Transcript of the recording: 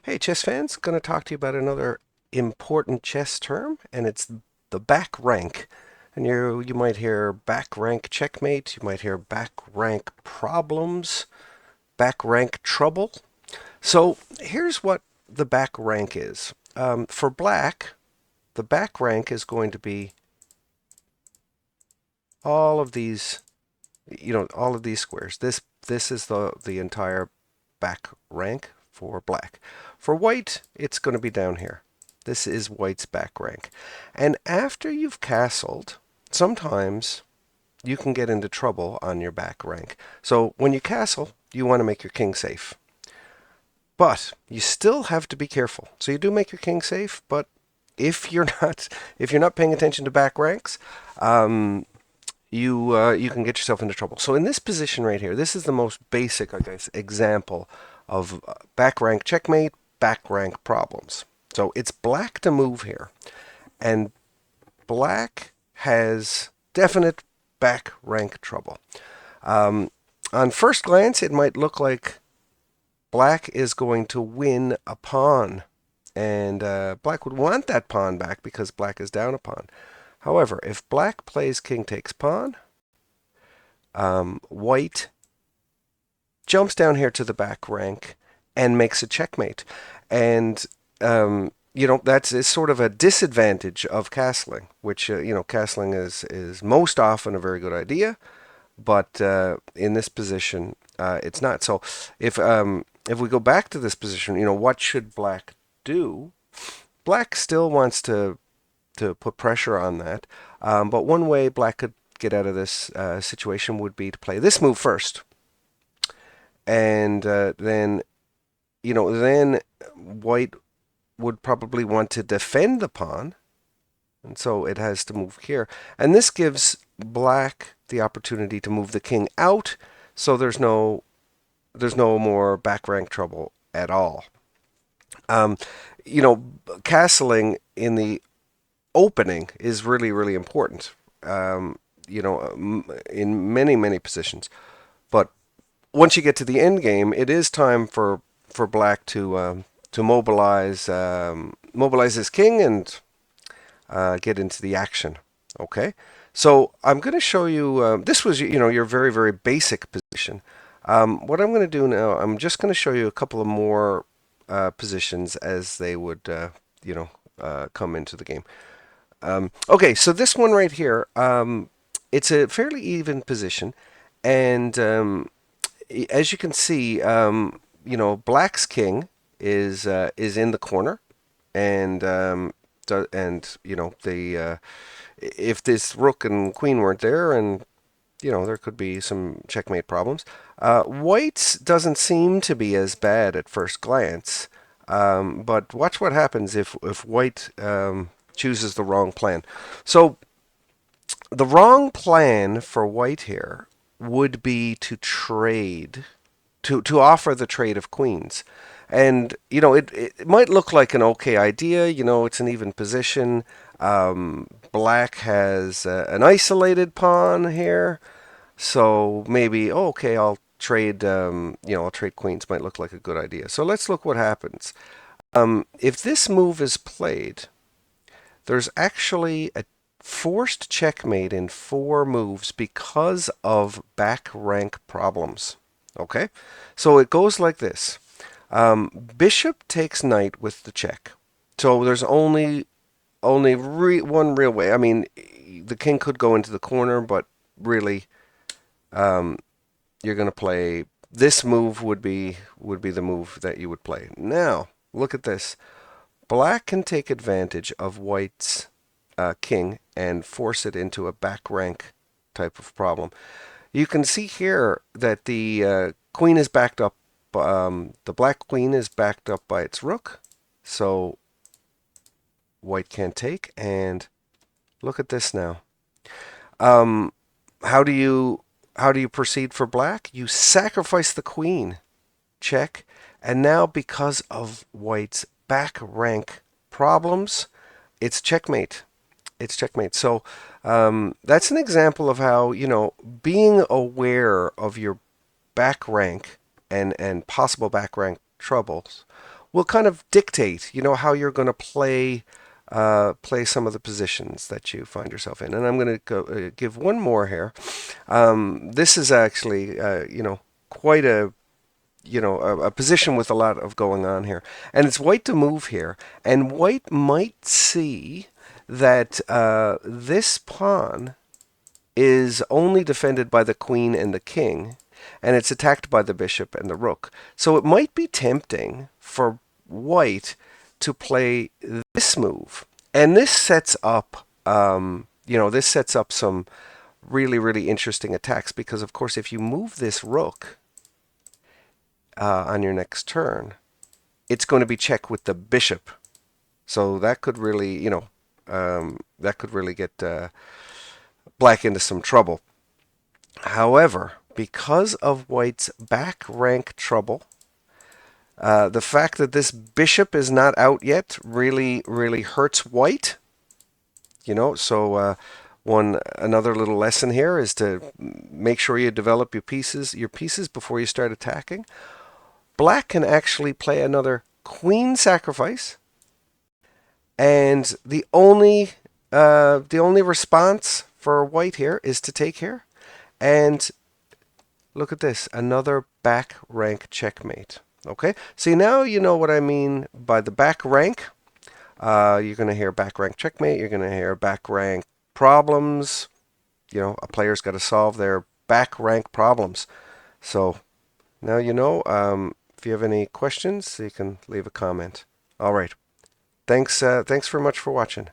Hey, chess fans, going to talk to you about another important chess term, and it's the back rank. And you might hear back rank checkmate, you might hear back rank problems, back rank trouble. So here's what the back rank is. For black, the back rank is going to be all of these, all of these squares. This is the entire back rank for black. For white, it's going to be down here. This is white's back rank. And after you've castled, sometimes you can get into trouble on your back rank. So when you castle, you want to make your king safe. But you still have to be careful. So you do make your king safe, but if you're not if you're not paying attention to back ranks, you can get yourself into trouble. So in this position right here, this is the most basic, I guess, example of back rank checkmate, back rank problems. So it's black to move here, and black has definite back rank trouble. On first glance, it might look like black is going to win a pawn, and black would want that pawn back because black is down a pawn. However, if black plays king takes pawn, white jumps down here to the back rank and makes a checkmate. And that's is sort of a disadvantage of castling, which castling is most often a very good idea, but in this position, it's not. So if we go back to this position, what should black do? Black still wants to put pressure on that, but one way black could get out of this situation would be to play this move first, and then white would probably want to defend the pawn, and so it has to move here. And this gives black the opportunity to move the king out, so there's no more back rank trouble at all. Um, Castling in the opening is really, really important. In many, many positions. But once you get to the end game, it is time for black to mobilize his king and get into the action. Okay, so I'm going to show you. This was your very, very basic position. What I'm going to do now, I'm just going to show you a couple of more positions as they would come into the game. Okay, so this one right here, it's a fairly even position, and as you can see, Black's king is in the corner, and the if this rook and queen weren't there, and there could be some checkmate problems. White's doesn't seem to be as bad at first glance, but watch what happens if white chooses the wrong plan. So the wrong plan for white here would be to trade, to offer the trade of queens. And, it might look like an okay idea. It's an even position. Black has an isolated pawn here. So maybe, okay, I'll trade queens might look like a good idea. So let's look what happens. If this move is played, there's actually a forced checkmate in 4 moves because of back rank problems. Okay? So it goes like this. Bishop takes knight with the check. So there's only one real way. I mean, the king could go into the corner, but really, you're going to play this move would be the move that you would play. Now, look at this. Black can take advantage of white's king and force it into a back rank type of problem. You can see here that the queen is backed up. The black queen is backed up by its rook, so white can't take. And look at this now. Um, how do you proceed for black? You sacrifice the queen, check, and now because of white's back rank problems, it's checkmate. It's checkmate. So that's an example of how being aware of your back rank and possible back rank troubles will kind of dictate, how you're going to play some of the positions that you find yourself in. And I'm going to give one more here. This is actually, quite a position with a lot of going on here. And it's white to move here. And white might see that this pawn is only defended by the queen and the king, and it's attacked by the bishop and the rook. So it might be tempting for white to play this move. And this sets up, this sets up some really, really interesting attacks because, of course, if you move this rook on your next turn, it's going to be checked with the bishop. So that could really, get black into some trouble. However, because of white's back rank trouble, the fact that this bishop is not out yet really, really hurts white. So another little lesson here is to make sure you develop your pieces before you start attacking. Black can actually play another queen sacrifice, and the only response for white here is to take here. And look at this, another back rank checkmate. Okay, see, now you know what I mean by the back rank. You're going to hear back rank checkmate. You're going to hear back rank problems. A player's got to solve their back rank problems. So now you know. If you have any questions, you can leave a comment. All right. Thanks very much for watching.